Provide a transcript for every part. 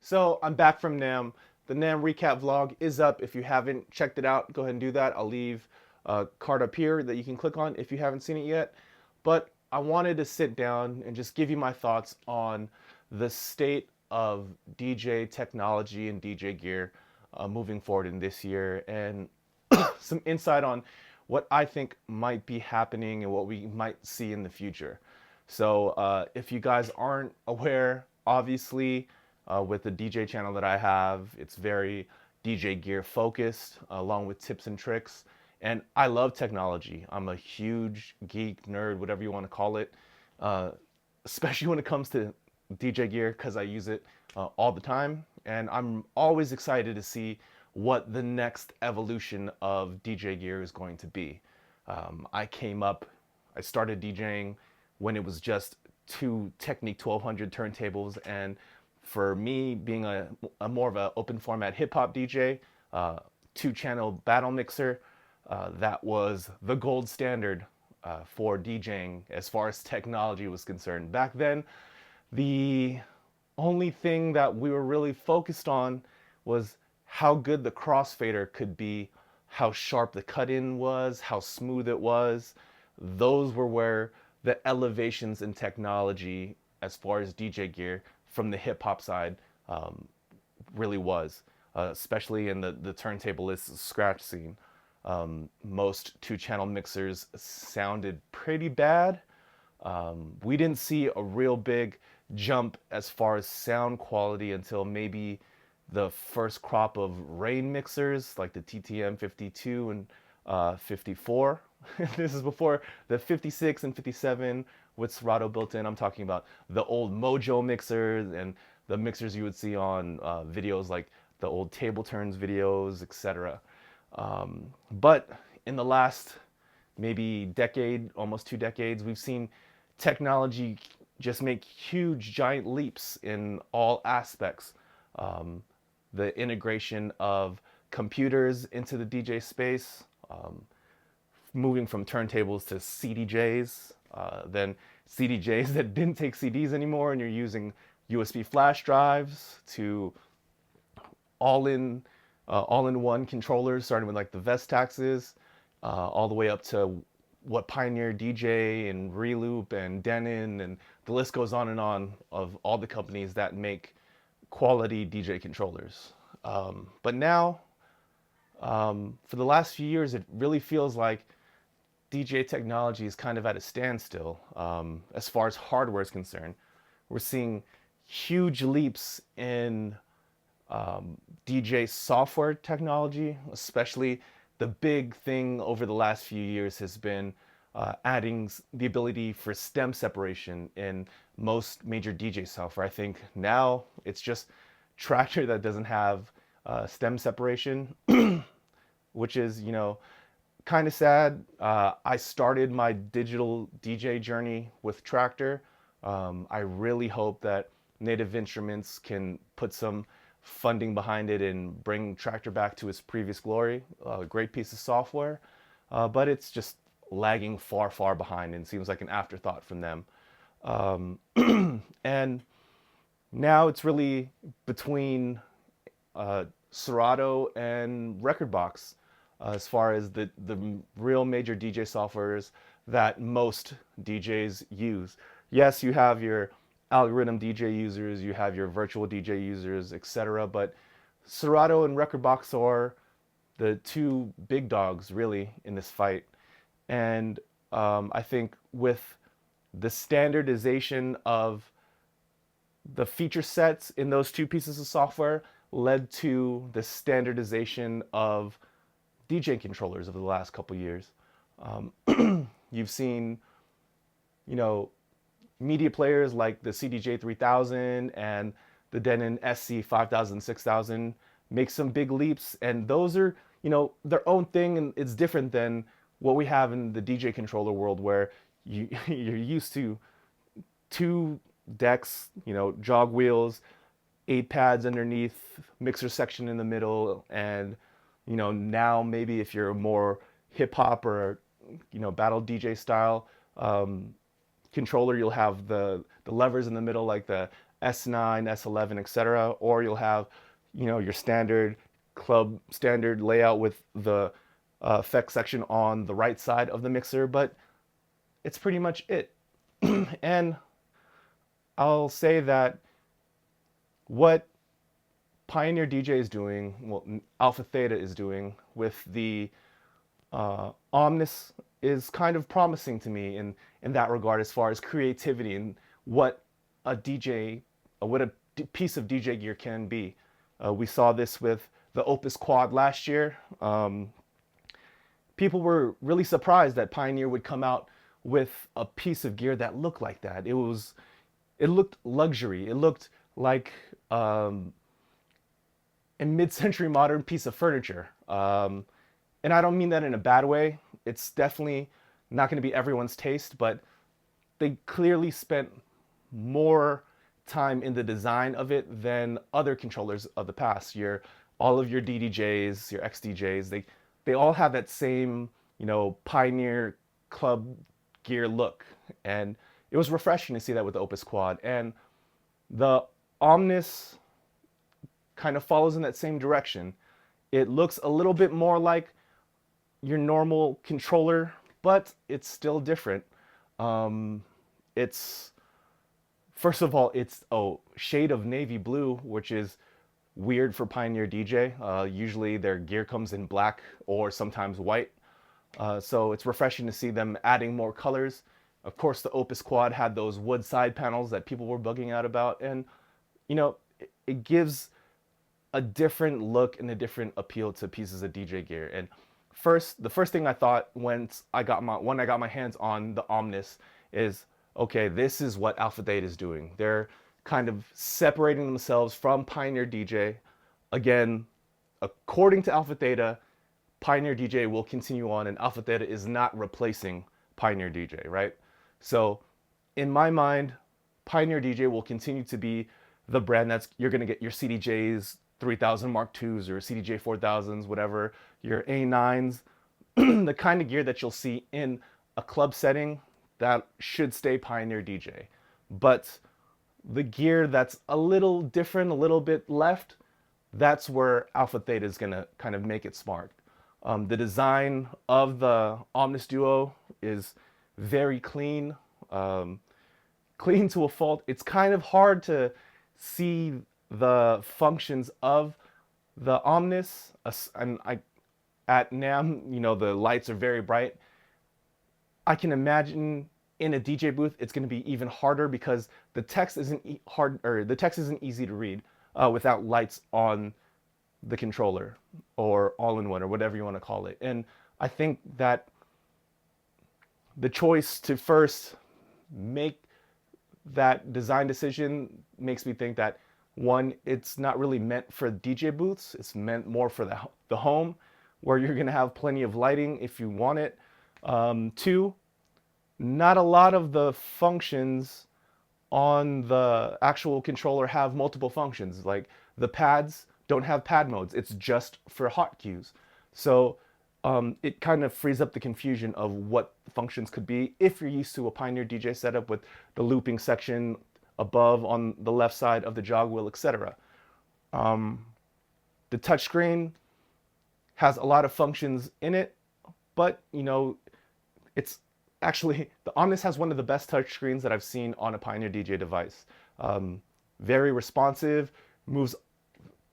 So I'm back from NAMM. The NAMM recap vlog is up. If you haven't checked it out, go ahead and do that. I'll leave a card up here that you can click on if you haven't seen it yet. But I wanted to sit down and just give you my thoughts on the state of DJ technology and DJ gear moving forward in this year, and some insight on what I think might be happening and what we might see in the future. So if you guys aren't aware, obviously, with the DJ channel that I have, it's very DJ gear focused, along with tips and tricks. And I love technology. I'm a huge geek, nerd, whatever you want to call it, uh, especially when it comes to DJ gear, because I use it all the time. And I'm always excited to see what the next evolution of DJ gear is going to be. I started DJing when it was just two Technique 1200 turntables, and for me, being a more of an open format hip hop DJ, two-channel battle mixer, that was the gold standard for DJing as far as technology was concerned. Back then, the only thing that we were really focused on was how good the crossfader could be, how sharp the cut-in was, how smooth it was. Those were where the elevations in technology as far as DJ gear from the hip hop side really was, especially in the turntablist scratch scene. Most two-channel mixers sounded pretty bad. We didn't see a real big jump as far as sound quality until maybe the first crop of rain mixers like the TTM 52 and 54. This is before the 56 and 57 with Serato built in. I'm talking about the old Mojo mixers and the mixers you would see on videos like the old Table Turns videos, etc. But in the last maybe decade, almost 2 decades, we've seen technology just make huge, giant leaps in all aspects. The integration of computers into the DJ space, moving from turntables to CDJs, then CDJs that didn't take CDs anymore, and you're using USB flash drives, to all-in-one controllers, starting with like the Vestaxes, all the way up to what Pioneer DJ and Reloop and Denon, and the list goes on and on of all the companies that make quality DJ controllers. But now, for the last few years, it really feels like DJ technology is kind of at a standstill as far as hardware is concerned. We're seeing huge leaps in DJ software technology, especially the big thing over the last few years has been adding the ability for stem separation in most major DJ software. I think now it's just Traktor that doesn't have stem separation, which is, kind of sad. I started my digital DJ journey with Traktor. I really hope that Native Instruments can put some funding behind it and bring Traktor back to its previous glory. A great piece of software, but it's just lagging far, far behind and seems like an afterthought from them. And now it's really between Serato and Rekordbox as far as the real major DJ softwares that most DJs use. Yes, you have your Algoriddim DJ users, you have your virtual DJ users, etc. But Serato and Rekordbox are the two big dogs really in this fight. And I think with the standardization of the feature sets in those two pieces of software led to the standardization of DJ controllers over the last couple years. You've seen, media players like the CDJ 3000 and the Denon SC 5000, 6000 make some big leaps, and those are, their own thing, and it's different than what we have in the DJ controller world, where you're used to two decks, jog wheels, 8 pads underneath, mixer section in the middle, and now maybe if you're more hip hop or battle DJ style controller, you'll have the levers in the middle like the S9, S11, etc. Or you'll have, your standard club standard layout with the effects section on the right side of the mixer, but it's pretty much it. And I'll say that what Pioneer DJ is doing, well, Alpha Theta is doing with the Omnis is kind of promising to me in that regard, as far as creativity and what a DJ, what a piece of DJ gear can be. We saw this with the Opus Quad last year. People were really surprised that Pioneer would come out with a piece of gear that looked like that. It looked luxury. It looked like a mid-century modern piece of furniture. And I don't mean that in a bad way. It's definitely not going to be everyone's taste, but they clearly spent more time in the design of it than other controllers of the past. All of your DDJs, your XDJs, they all have that same, Pioneer club gear look. And it was refreshing to see that with the Opus Quad. And the Omnis kind of follows in that same direction. It looks a little bit more like your normal controller, but it's still different. It's, first of all, it's a shade of navy blue, which is weird for Pioneer DJ. Usually their gear comes in black or sometimes white. So it's refreshing to see them adding more colors. Of course, the Opus Quad had those wood side panels that people were bugging out about. And, it gives a different look and a different appeal to pieces of DJ gear. And the first thing I thought when I got my hands on the Omnis is, okay, this is what Alpha Theta is doing. They're kind of separating themselves from Pioneer DJ. Again, according to Alpha Theta, Pioneer DJ will continue on, and Alpha Theta is not replacing Pioneer DJ, right? So in my mind, Pioneer DJ will continue to be the brand you're going to get your CDJs 3000 Mark IIs or CDJ 4000s, whatever, your A9s, the kind of gear that you'll see in a club setting that should stay Pioneer DJ. But the gear that's a little different, a little bit left, that's where Alpha Theta is going to kind of make it smart. The design of the Omnis Duo is very clean, clean to a fault. It's kind of hard to see the functions of the Omnis, and at NAMM, the lights are very bright. I can imagine in a DJ booth it's going to be even harder because the text isn't easy to read without lights on the controller or all-in-one or whatever you want to call it. And I think that the choice to first make that design decision makes me think that, one, it's not really meant for DJ booths. It's meant more for the home, where you're going to have plenty of lighting if you want it. Two, not a lot of the functions on the actual controller have multiple functions. Like the pads don't have pad modes. It's just for hot cues. So it kind of frees up the confusion of what functions could be if you're used to a Pioneer DJ setup with the looping section above on the left side of the jog wheel, etc. The touchscreen has a lot of functions in it, but it's actually, the Omnis has one of the best touchscreens that I've seen on a Pioneer DJ device. Very responsive, moves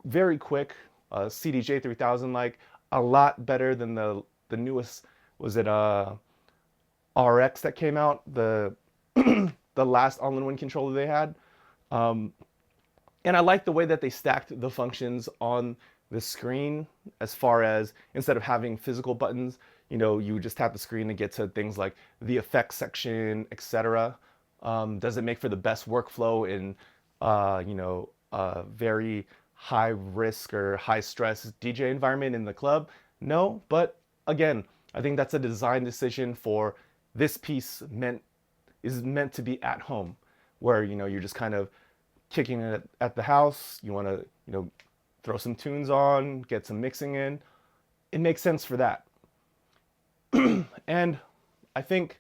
very quick, CDJ 3000 like, a lot better than the newest, was it RX that came out, the the last all-in-one controller they had. And I like the way that they stacked the functions on the screen, as far as instead of having physical buttons, you just tap the screen to get to things like the effects section, etc. Does it make for the best workflow in very high risk or high stress DJ environment in the club? No, but again, I think that's a design decision for this piece is meant to be at home, where you're just kind of kicking it at the house. You want to throw some tunes on, get some mixing in. It makes sense for that. And I think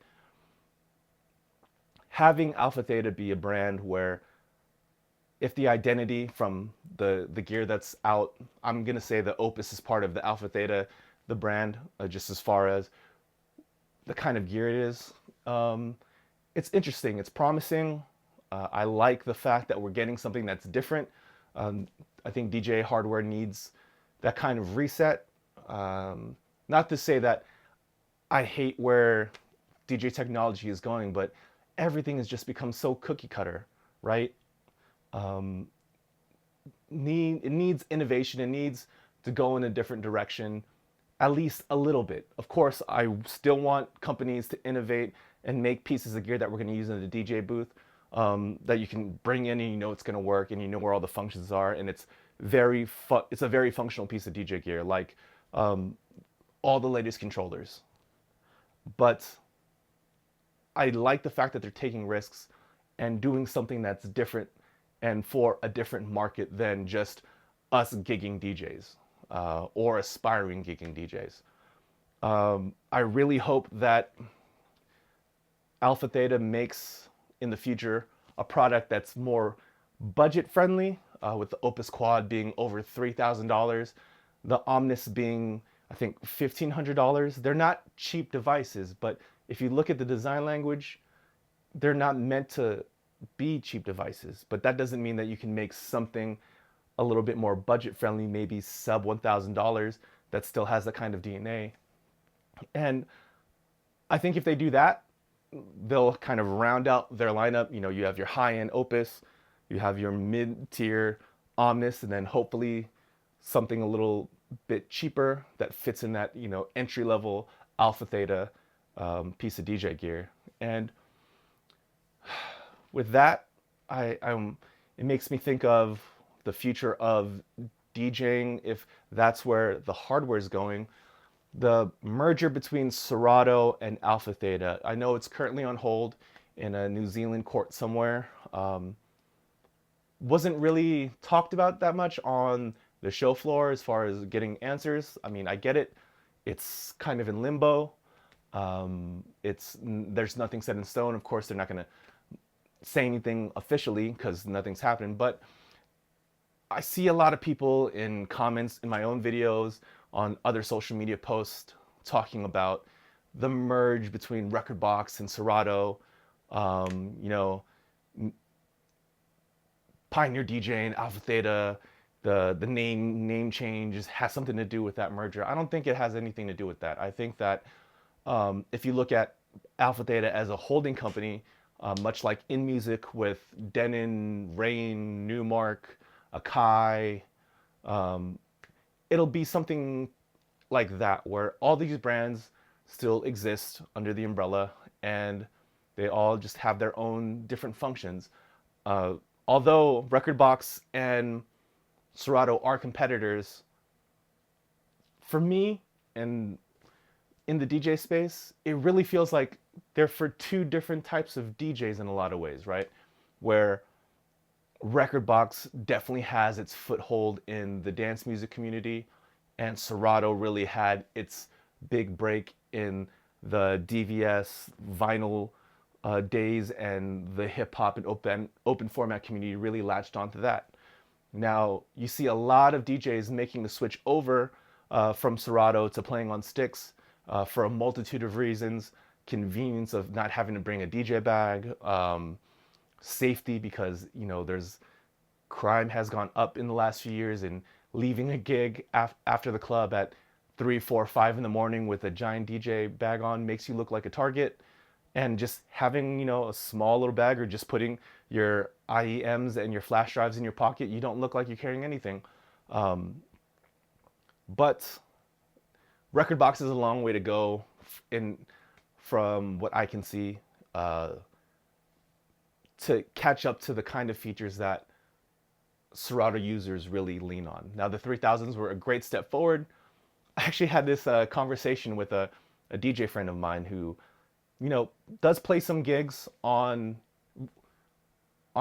having Alpha Theta be a brand where if the identity from the gear that's out, I'm gonna say the Opus is part of the Alpha Theta, the brand, just as far as the kind of gear it is. It's interesting. It's promising. I like the fact that we're getting something that's different. I think DJ hardware needs that kind of reset. Not to say that I hate where DJ technology is going, but everything has just become so cookie cutter, right? It needs innovation. It needs to go in a different direction, at least a little bit. Of course, I still want companies to innovate and make pieces of gear that we're going to use in the DJ booth, that you can bring in and you know it's going to work and you know where all the functions are, and it's a very functional piece of DJ gear, like all the latest controllers. But I like the fact that they're taking risks and doing something that's different and for a different market than just us gigging DJs, or aspiring gigging DJs. I really hope that Alpha Theta makes in the future a product that's more budget friendly, with the Opus Quad being over $3,000, the Omnis being, I think, $1,500. They're not cheap devices, but if you look at the design language, they're not meant to be cheap devices. But that doesn't mean that you can make something a little bit more budget friendly, maybe sub $1,000, that still has that kind of DNA. And I think if they do that, they'll kind of round out their lineup. You know, you have your high-end Opus, you have your mid-tier Omnis, and then hopefully something a little bit cheaper that fits in that, you know, entry-level Alpha Theta piece of DJ gear. And with that, it makes me think of the future of DJing, if that's where the hardware is going. The merger between Serato and Alpha Theta. I know it's currently on hold in a New Zealand court somewhere. Wasn't really talked about that much on the show floor as far as getting answers. I mean, I get it. It's kind of in limbo. There's nothing set in stone. Of course, they're not going to say anything officially because nothing's happened. But I see a lot of people in comments in my own videos, on other social media posts, talking about the merge between Rekordbox and Serato. You know, Pioneer DJ and AlphaTheta, the name change has something to do with that merger. I don't think it has anything to do with that. I think that if you look at Alpha Theta as a holding company, much like in music with Denon, Rain, Newmark, Akai, it'll be something like that, where all these brands still exist under the umbrella and they all just have their own different functions. Although Rekordbox and Serato are competitors, for me, and in the DJ space, it really feels like they're for two different types of DJs in a lot of ways, right? Where Rekordbox definitely has its foothold in the dance music community, and Serato really had its big break in the DVS vinyl days, and the hip hop and open format community really latched onto that. Now you see a lot of DJs making the switch over from Serato to playing on sticks for a multitude of reasons: convenience of not having to bring a DJ bag, safety, because you know crime has gone up in the last few years, and leaving a gig after the club at 3, 4, 5 in the morning with a giant DJ bag on makes you look like a target. And just having, you know, a small little bag, or just putting your IEMs and your flash drives in your pocket, you don't look like you're carrying anything. But Rekordbox is a long way to go from what I can see, to catch up to the kind of features that Serato users really lean on. Now, the 3000s were a great step forward. I actually had this conversation with a DJ friend of mine who, you know, does play some gigs on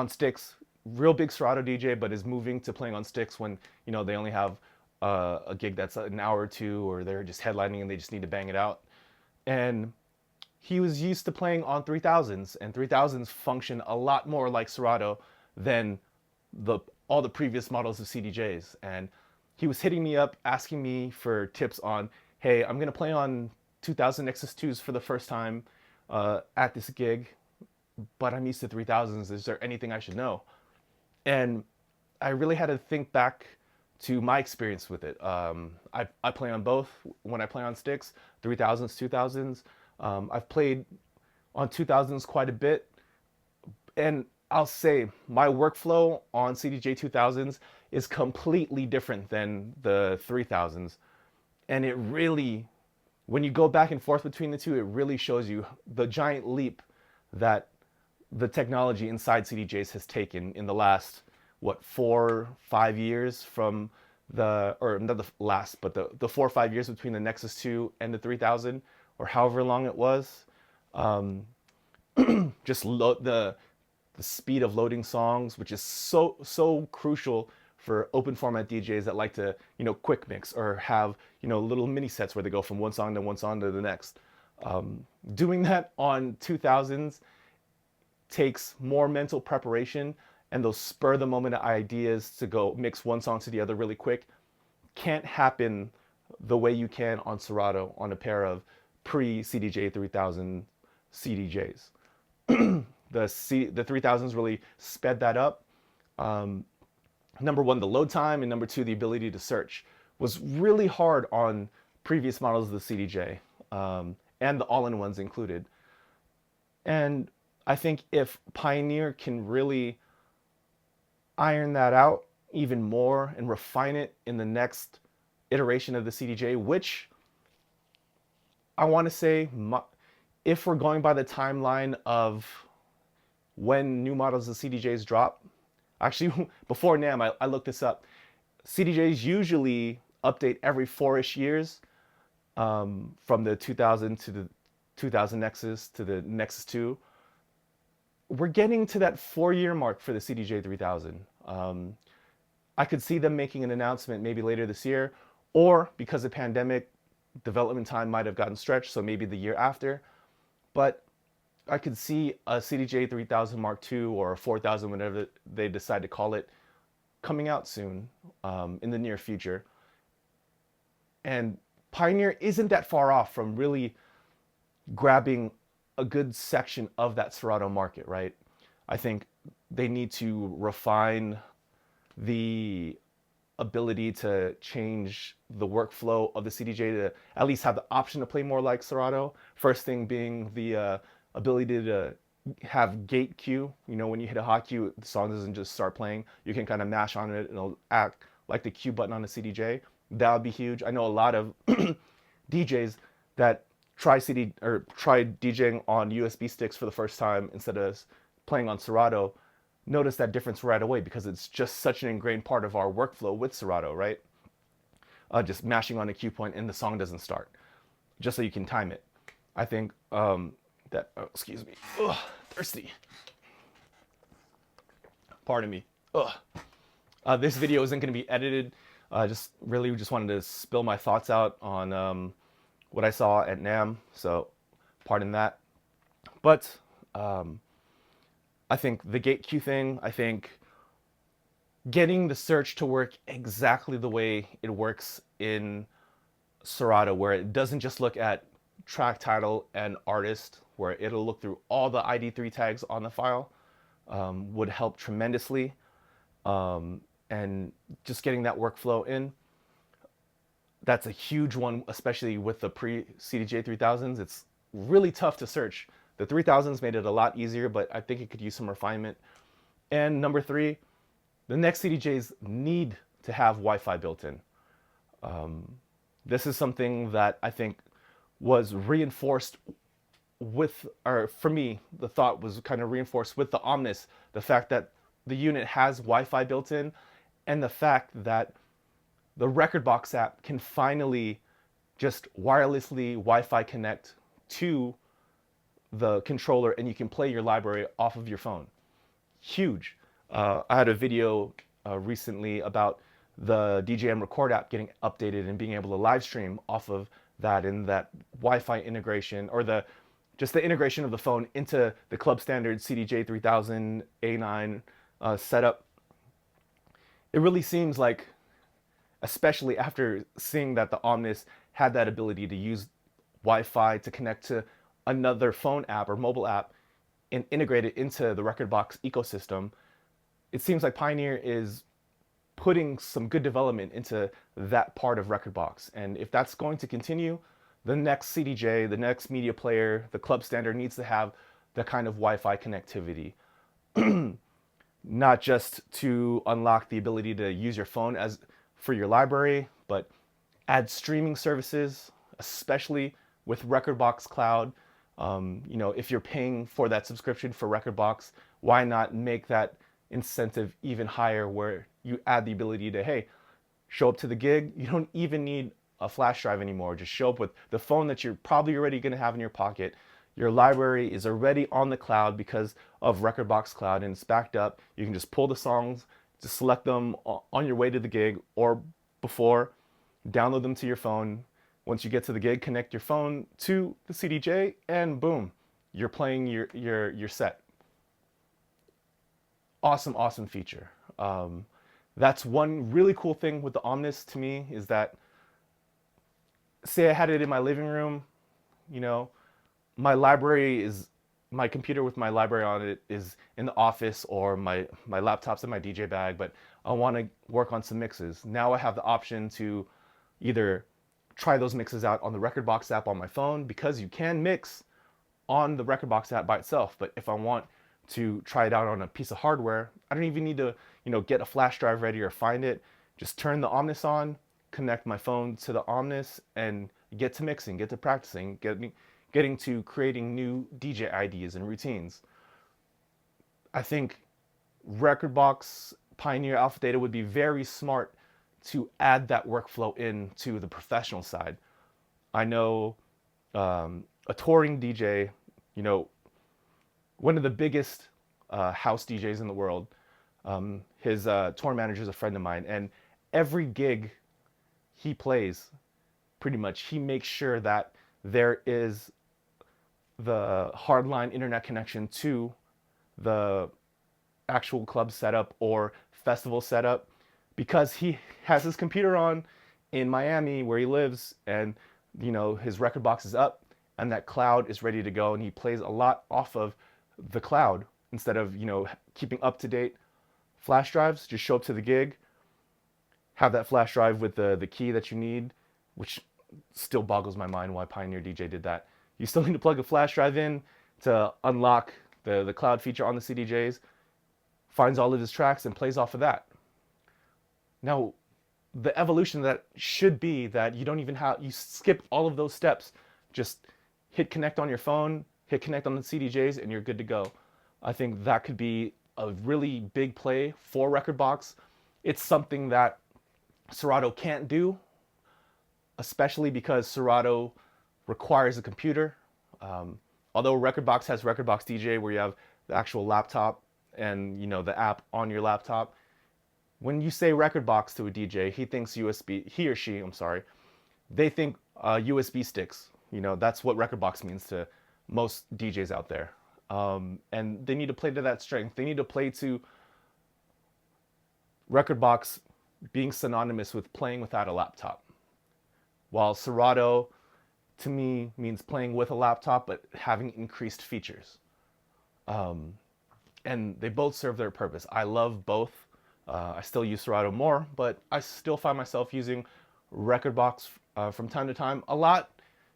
sticks, real big Serato DJ, but is moving to playing on sticks when, you know, they only have a gig that's an hour or two, or they're just headlining and they just need to bang it out. And he was used to playing on 3000s, and 3000s function a lot more like Serato than the all the previous models of CDJs, and he was hitting me up asking me for tips on, hey, I'm gonna play on 2000 Nexus 2s for the first time at this gig, but I'm used to 3000s. Is there anything I should know? And I really had to think back to my experience with it. I play on both when I play on sticks, 3000s, 2000s. I've played on 2000s quite a bit, and I'll say my workflow on CDJ 2000s is completely different than the 3000s. And it really, when you go back and forth between the two, it really shows you the giant leap that the technology inside CDJs has taken in the last, what, 4-5 years from or not the last, but the 4 or 5 years between the Nexus 2 and the 3000, or however long it was. Just the speed of loading songs, which is so crucial for open format DJs that like to, quick mix or have, little mini sets where they go from one song to the next. Doing that on 2000s takes more mental preparation, and those spur the moment ideas to go mix one song to the other really quick can't happen the way you can on Serato on a pair of pre-CDJ 3000 CDJs. The 3000s really sped that up. Number one, the load time, and number two, the ability to search was really hard on previous models of the CDJ, and the all-in-ones included. And I think if Pioneer can really iron that out even more and refine it in the next iteration of the CDJ, which I want to say, if we're going by the timeline of when new models of CDJs drop, actually before NAMM, I looked this up. CDJs usually update every 4-ish years, from the 2000 to the 2000 Nexus to the Nexus 2. We're getting to that 4-year mark for the CDJ 3000. I could see them making an announcement maybe later this year, or because of pandemic, development time might have gotten stretched, so maybe the year after. But I could see a CDJ 3000 Mark II or a 4000, whatever they decide to call it, coming out soon, in the near future. And Pioneer isn't that far off from really grabbing a good section of that Serato market, right? I think they need to refine the ability to change the workflow of the CDJ to at least have the option to play more like Serato. First thing being the ability to have gate cue. When you hit a hot cue, the song doesn't just start playing. You can kind of mash on it and it'll act like the cue button on a CDJ. That would be huge. I know a lot of DJs that try DJing on USB sticks for the first time instead of playing on Serato, notice that difference right away because it's just such an ingrained part of our workflow with Serato, right? Just mashing on a cue point and the song doesn't start, just so you can time it. I think excuse me, thirsty. Pardon me. This video isn't going to be edited. Just wanted to spill my thoughts out on what I saw at NAMM, so pardon that. But I think the gate queue thing, I think getting the search to work exactly the way it works in Serato, where it doesn't just look at track title and artist, where it'll look through all the ID3 tags on the file, would help tremendously. And just getting that workflow in, that's a huge one, especially with the pre-CDJ 3000s. It's really tough to search. The 3000s made it a lot easier, but I think it could use some refinement. And number three, the next CDJs need to have Wi-Fi built in. This is something that I think was reinforced with, or for me, the thought was kind of reinforced with the Omnis, the fact that the unit has Wi-Fi built in, and the fact that the Rekordbox app can finally just wirelessly Wi-Fi connect to the controller and you can play your library off of your phone. Huge. I had a video recently about the djay and record app getting updated and being able to live stream off of that, and that Wi-Fi integration, or just the integration of the phone into the club standard CDJ 3000 A9 setup it really seems like, especially after seeing that the Omnis had that ability to use Wi-Fi to connect to another phone app or mobile app and integrate it into the Rekordbox ecosystem, it seems like Pioneer is putting some good development into that part of Rekordbox. And if that's going to continue, the next CDJ, the next media player, the club standard needs to have the kind of Wi-Fi connectivity. Not just to unlock the ability to use your phone as for your library, but add streaming services, especially with Rekordbox Cloud. You know, if you're paying for that subscription for Rekordbox, why not make that incentive even higher, where you add the ability to, hey, show up to the gig. You don't even need a flash drive anymore. Just show up with the phone that you're probably already going to have in your pocket. Your library is already on the cloud because of Rekordbox Cloud, and it's backed up. You can just pull the songs, just select them on your way to the gig or before, download them to your phone. Once you get to the gig, connect your phone to the CDJ, and boom, you're playing your set. Awesome, awesome feature. That's one really cool thing with the Omnis to me, is that, say I had it in my living room, you know, my library is, my computer with my library on it is in the office, or my laptop's in my DJ bag, but I want to work on some mixes. Now I have the option to either try those mixes out on the Rekordbox app on my phone, because you can mix on the Rekordbox app by itself. But if I want to try it out on a piece of hardware, I don't even need to, you know, get a flash drive ready or find it. Just turn the Omnis on, connect my phone to the Omnis, and get to mixing, get to practicing, getting to creating new DJ ideas and routines. I think Rekordbox, Pioneer, Alpha Theta would be very smart to add that workflow into the professional side. I know a touring DJ, you know, one of the biggest house DJs in the world, his tour manager is a friend of mine, and every gig he plays, pretty much, he makes sure that there is the hardline internet connection to the actual club setup or festival setup, because he has his computer on in Miami where he lives, and you know, his Rekordbox is up and that cloud is ready to go, and he plays a lot off of the cloud instead of, you know, keeping up to date flash drives. Just show up to the gig, have that flash drive with the key that you need, which still boggles my mind why Pioneer DJ did that. You still need to plug a flash drive in to unlock the cloud feature on the CDJs, finds all of his tracks and plays off of that. Now, the evolution of that should be that you don't even have, you skip all of those steps. Just hit connect on your phone, hit connect on the CDJs, and you're good to go. I think that could be a really big play for Rekordbox. It's something that Serato can't do, especially because Serato requires a computer. Although Rekordbox has Rekordbox DJ, where you have the actual laptop and, you know, the app on your laptop. When you say Rekordbox to a DJ, he thinks USB. He or she, I'm sorry, they think USB sticks. You know, that's what Rekordbox means to most DJs out there. And they need to play to that strength. They need to play to Rekordbox being synonymous with playing without a laptop, while Serato, to me, means playing with a laptop but having increased features. And they both serve their purpose. I love both. I still use Serato more, but I still find myself using Rekordbox from time to time a lot,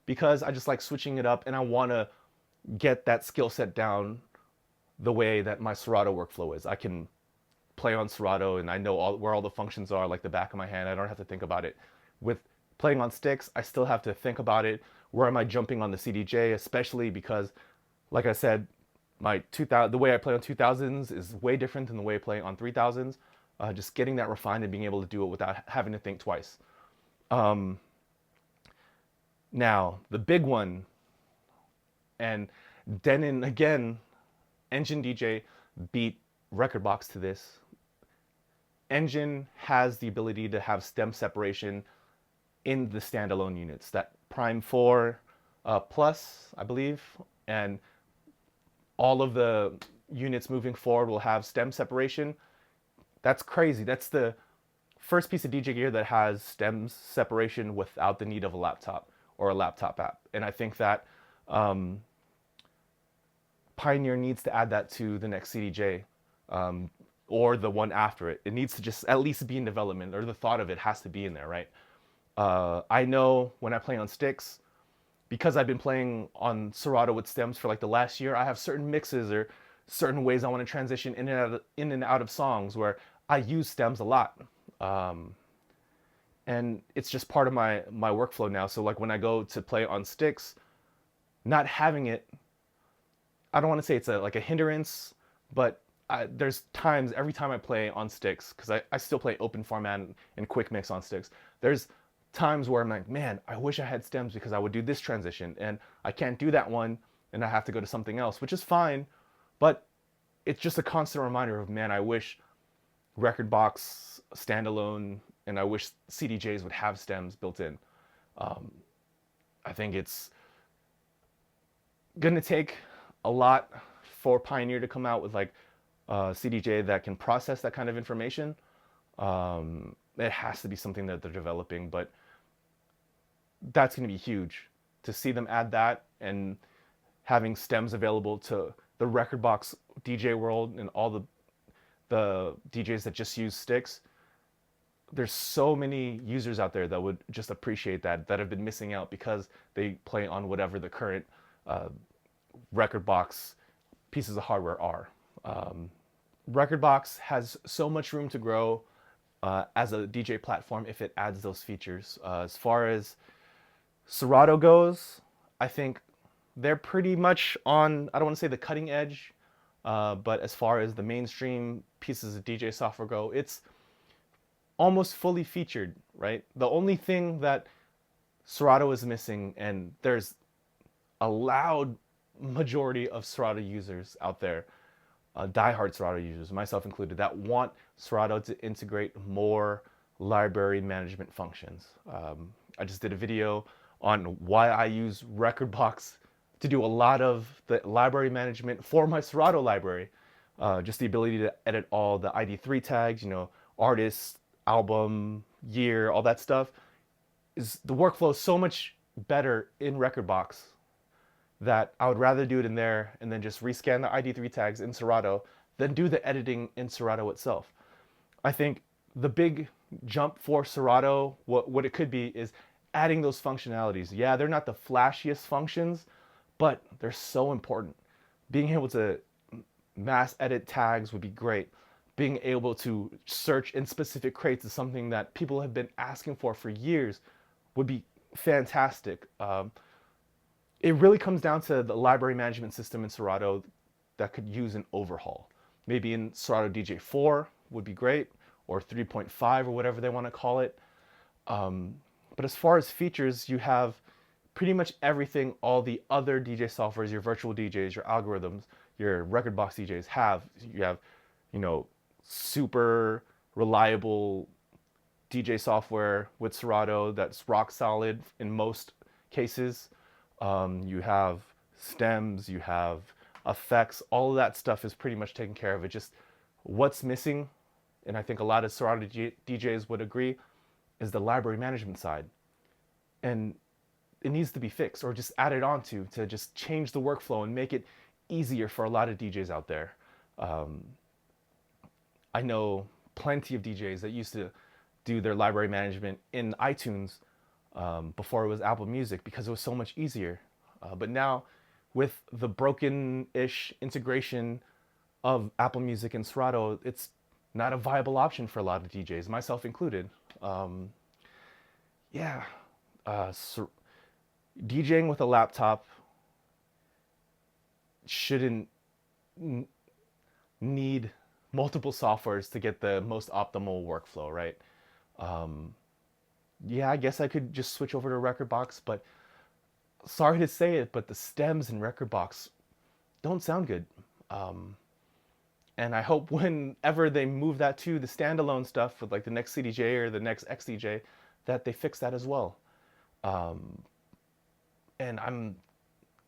because I just like switching it up, and I want to get that skill set down the way that my Serato workflow is. I can play on Serato and I know where all the functions are like the back of my hand. I don't have to think about it. With playing on sticks, I still have to think about it. Where am I jumping on the CDJ, especially because, like I said, the way I play on 2000s is way different than the way I play on 3000s. Just getting that refined and being able to do it without having to think twice. Now, the big one, and Denon, again, Engine DJ beat Rekordbox to this. Engine has the ability to have stem separation in the standalone units, that Prime 4 Plus, I believe, and all of the units moving forward will have stem separation. That's crazy. That's the first piece of DJ gear that has stems separation without the need of a laptop or a laptop app. And I think that Pioneer needs to add that to the next CDJ, or the one after it. It needs to just at least be in development, or the thought of it has to be in there, right? I know when I play on sticks, because I've been playing on Serato with stems for like the last year, I have certain mixes or certain ways I want to transition in and out of songs where I use stems a lot. And it's just part of my workflow now. So like when I go to play on sticks, not having it, I don't want to say it's like a hindrance, but there's times every time I play on sticks, because I still play open format and quick mix on sticks. There's times where I'm like, man, I wish I had stems because I would do this transition, and I can't do that one, and I have to go to something else, which is fine, but it's just a constant reminder of, man, I wish Rekordbox standalone, and I wish CDJs would have stems built in. I think it's gonna take a lot for Pioneer to come out with like CDJ that can process that kind of information. It has to be something that they're developing, but that's going to be huge to see them add that, and having stems available to the Rekordbox DJ world and all the DJs that just use sticks. There's so many users out there that would just appreciate that have been missing out because they play on whatever the current Rekordbox pieces of hardware are. Rekordbox has so much room to grow as a DJ platform if it adds those features. As far as Serato goes, I think they're pretty much on, I don't want to say the cutting edge, but as far as the mainstream pieces of DJ software go, it's almost fully featured, right? The only thing that Serato is missing, and there's a loud majority of Serato users out there, diehard Serato users, myself included, that want Serato to integrate more library management functions. I just did a video on why I use Rekordbox to do a lot of the library management for my Serato library. Just the ability to edit all the ID3 tags, artist, album, year, all that stuff. The workflow is so much better in Rekordbox that I would rather do it in there and then just rescan the ID3 tags in Serato than do the editing in Serato itself. I think the big jump for Serato, what it could be, is adding those functionalities. Yeah, they're not the flashiest functions, but they're so important. Being able to mass edit tags would be great. Being able to search in specific crates is something that people have been asking for years, would be fantastic. It really comes down to the library management system in Serato that could use an overhaul. Maybe in Serato DJ 4 would be great, or 3.5 or whatever they want to call it. But as far as features, you have pretty much everything all the other DJ softwares, your virtual DJs, your algorithms, your Rekordbox DJs have. You have, super reliable DJ software with Serato that's rock solid in most cases. You have stems, you have effects, all of that stuff is pretty much taken care of. It just, what's missing, and I think a lot of Serato DJs would agree, is the library management side. And it needs to be fixed or just added on to just change the workflow and make it easier for a lot of DJs out there. I know plenty of DJs that used to do their library management in iTunes before it was Apple Music because it was so much easier. But now with the broken-ish integration of Apple Music and Serato, it's not a viable option for a lot of DJs, myself included. DJing with a laptop shouldn't need multiple softwares to get the most optimal workflow, right? I guess I could just switch over to Rekordbox, but sorry to say it, but the stems in Rekordbox don't sound good. And I hope whenever they move that to the standalone stuff with like the next CDJ or the next XDJ, that they fix that as well. And I'm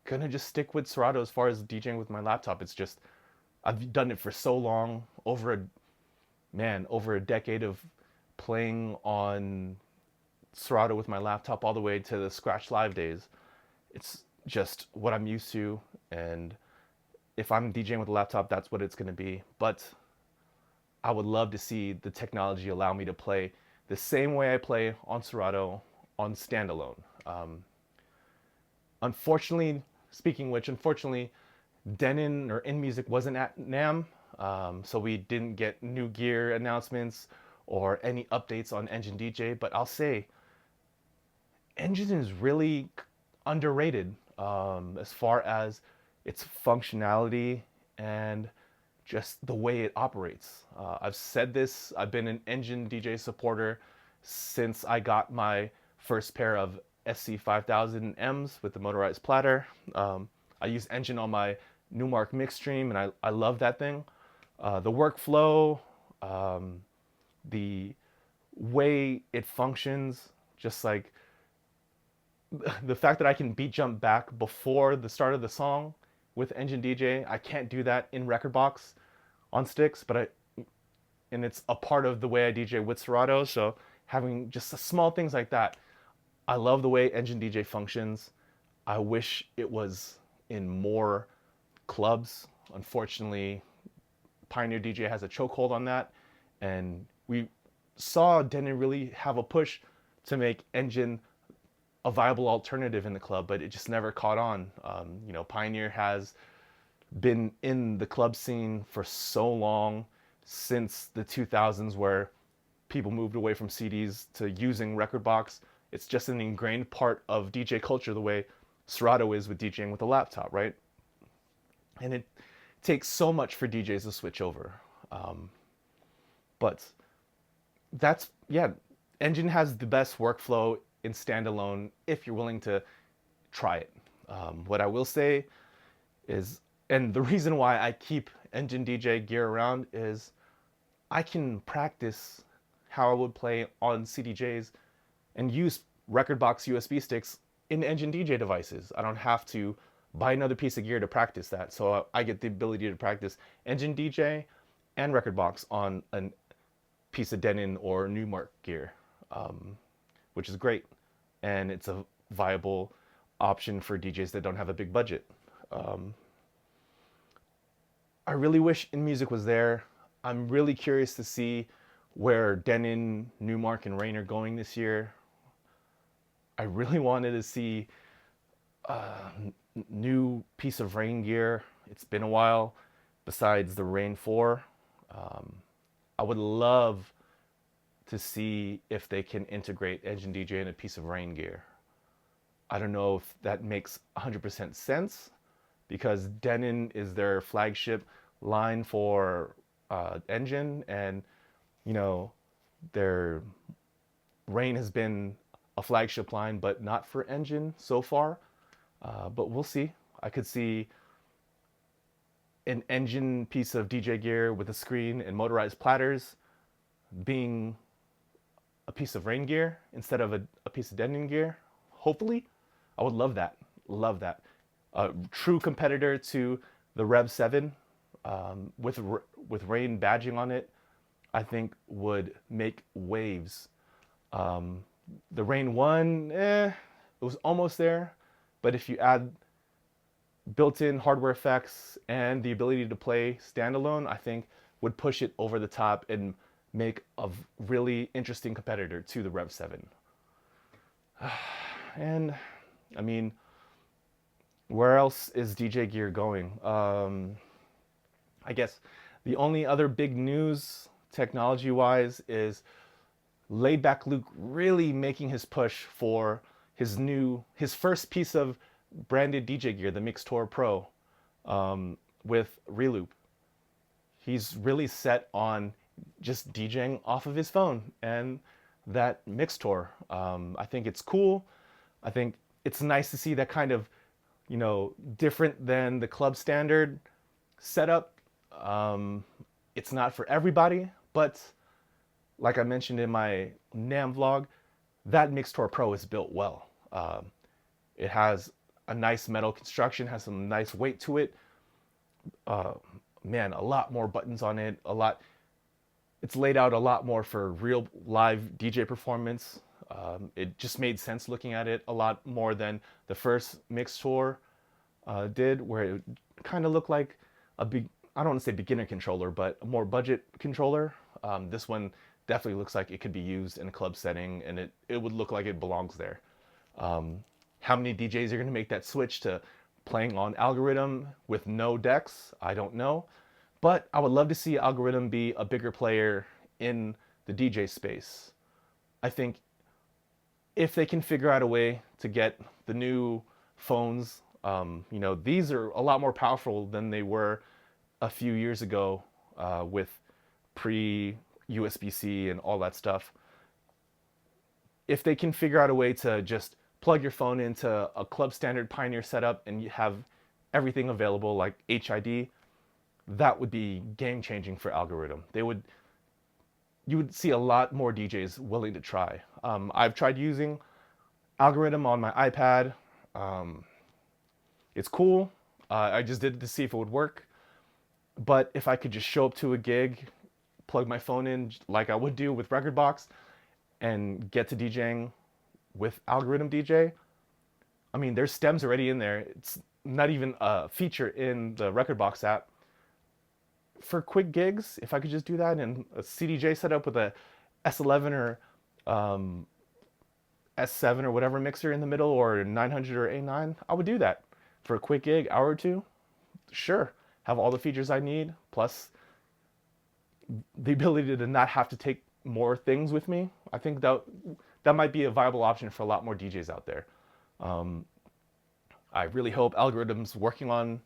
gonna just stick with Serato as far as DJing with my laptop. It's just, I've done it for so long, over a decade of playing on Serato with my laptop all the way to the Scratch Live days. It's just what I'm used to, and if I'm DJing with a laptop, that's what it's going to be. But I would love to see the technology allow me to play the same way I play on Serato on standalone. Unfortunately, speaking which, unfortunately, Denon or InMusic wasn't at NAMM, so we didn't get new gear announcements or any updates on Engine DJ. But I'll say, Engine is really underrated as far as its functionality and just the way it operates. I've said this, I've been an Engine DJ supporter since I got my first pair of SC5000Ms with the motorized platter. I use Engine on my Numark mix stream, and I love that thing. The workflow, the way it functions, just like the fact that I can beat jump back before the start of the song with Engine DJ. I can't do that in Rekordbox on sticks, and it's a part of the way I DJ with Serato. So having just small things like that, I love the way Engine DJ functions. I wish it was in more clubs. Unfortunately, Pioneer DJ has a chokehold on that, and we saw Denon really have a push to make Engine a viable alternative in the club, but it just never caught on. Pioneer has been in the club scene for so long, since the 2000s, where people moved away from CDs to using Rekordbox. It's just an ingrained part of DJ culture, the way Serato is with DJing with a laptop, right? And it takes so much for DJs to switch over. But that's, yeah, Engine has the best workflow in standalone if you're willing to try it. What I will say is, and the reason why I keep Engine DJ gear around is I can practice how I would play on CDJs and use Rekordbox USB sticks in Engine DJ devices. I don't have to buy another piece of gear to practice that. So I get the ability to practice Engine DJ and Rekordbox on a piece of Denon or Numark gear, which is great. And it's a viable option for DJs that don't have a big budget. I really wish InMusic was there. I'm really curious to see where Denon, Numark, and Rain are going this year. I really wanted to see a new piece of Rain gear. It's been a while, besides the Rain 4. I would love to see if they can integrate Engine DJ in a piece of Rain gear. I don't know if that makes 100% sense, because Denon is their flagship line for Engine, and their Rain has been a flagship line, but not for Engine so far. But we'll see. I could see an Engine piece of DJ gear with a screen and motorized platters being a piece of Rain gear instead of a piece of Denon gear. Hopefully, I would love that. Love that. A true competitor to the Rev 7 with Rain badging on it, I think would make waves. The Rain 1, it was almost there, but if you add built-in hardware effects and the ability to play standalone, I think would push it over the top and make a really interesting competitor to the Rev 7. And I mean, where else is DJ gear going? I guess the only other big news technology-wise is Laidback Luke really making his push for his first piece of branded DJ gear, the Mixtor Pro, with Reloop. He's really set on just DJing off of his phone and that Mixtor. I think it's cool. I think it's nice to see that kind of, different than the club standard setup. It's not for everybody, but like I mentioned in my NAMM vlog, that Mixtor Pro is built well. It has a nice metal construction, has some nice weight to it. Man, a lot more buttons on it, a lot It's laid out a lot more for real live DJ performance. It just made sense looking at it a lot more than the first mix tour did, where it kind of looked like a big, I don't want to say beginner controller, but a more budget controller. This one definitely looks like it could be used in a club setting, and it would look like it belongs there. How many DJs are going to make that switch to playing on Algoriddim with no decks? I don't know. But I would love to see Algoriddim be a bigger player in the DJ space. I think if they can figure out a way to get the new phones, these are a lot more powerful than they were a few years ago with pre-USB-C and all that stuff. If they can figure out a way to just plug your phone into a club standard Pioneer setup and you have everything available like HID, that would be game changing for Algoriddim. You would see a lot more DJs willing to try. I've tried using Algoriddim on my iPad. It's cool. I just did it to see if it would work. But if I could just show up to a gig, plug my phone in like I would do with Rekordbox, and get to DJing with Algoriddim DJ, I mean, there's stems already in there. It's not even a feature in the Rekordbox app. For quick gigs, if I could just do that in a CDJ setup with a S11 or S7 or whatever mixer in the middle, or 900 or A9, I would do that for a quick gig, hour or two. Sure, have all the features I need, plus the ability to not have to take more things with me. I think that might be a viable option for a lot more DJs out there. I really hope Algoriddim's working on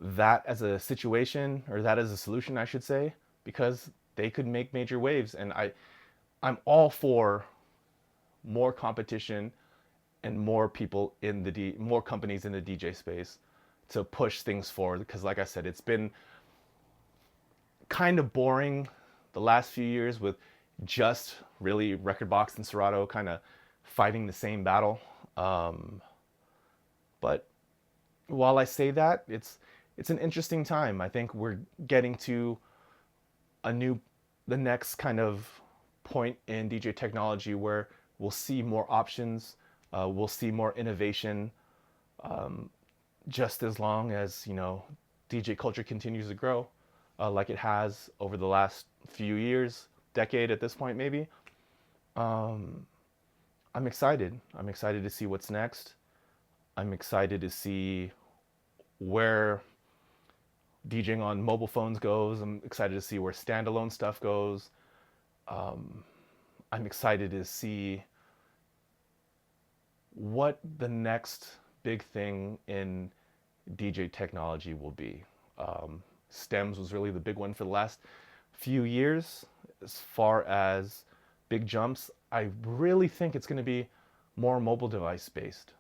that as a situation, or that as a solution, I should say, because they could make major waves. And I'm all for more competition and more people in more companies in the DJ space to push things forward. Because like I said, it's been kind of boring the last few years with just really Rekordbox and Serato kind of fighting the same battle. But while I say that, it's an interesting time. I think we're getting to the next kind of point in DJ technology where we'll see more options, we'll see more innovation, just as long as, DJ culture continues to grow like it has over the last few years, decade at this point maybe. I'm excited. I'm excited to see what's next. I'm excited to see where DJing on mobile phones goes. I'm excited to see where standalone stuff goes. I'm excited to see what the next big thing in DJ technology will be. Stems was really the big one for the last few years. As far as big jumps, I really think it's going to be more mobile device based.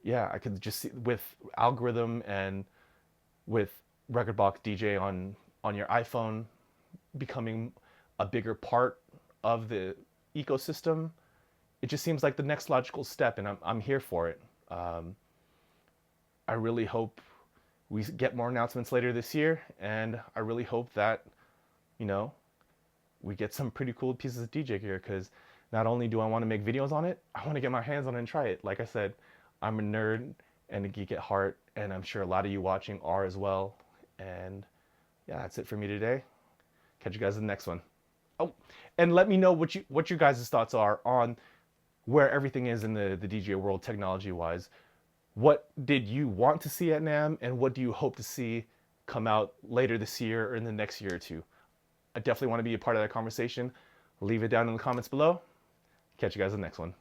Yeah, I could just see with Algoriddim and with Rekordbox DJ on your iPhone becoming a bigger part of the ecosystem. It just seems like the next logical step, and I'm here for it. I really hope we get more announcements later this year, and I really hope that, we get some pretty cool pieces of DJ gear, because not only do I want to make videos on it, I want to get my hands on it and try it. Like I said, I'm a nerd and a geek at heart, and I'm sure a lot of you watching are as well. And yeah, that's it for me today. Catch you guys in the next one. Oh, and let me know what your guys' thoughts are on where everything is in the DJ world technology-wise. What did you want to see at NAMM, and what do you hope to see come out later this year or in the next year or two? I definitely want to be a part of that conversation. Leave it down in the comments below. Catch you guys in the next one.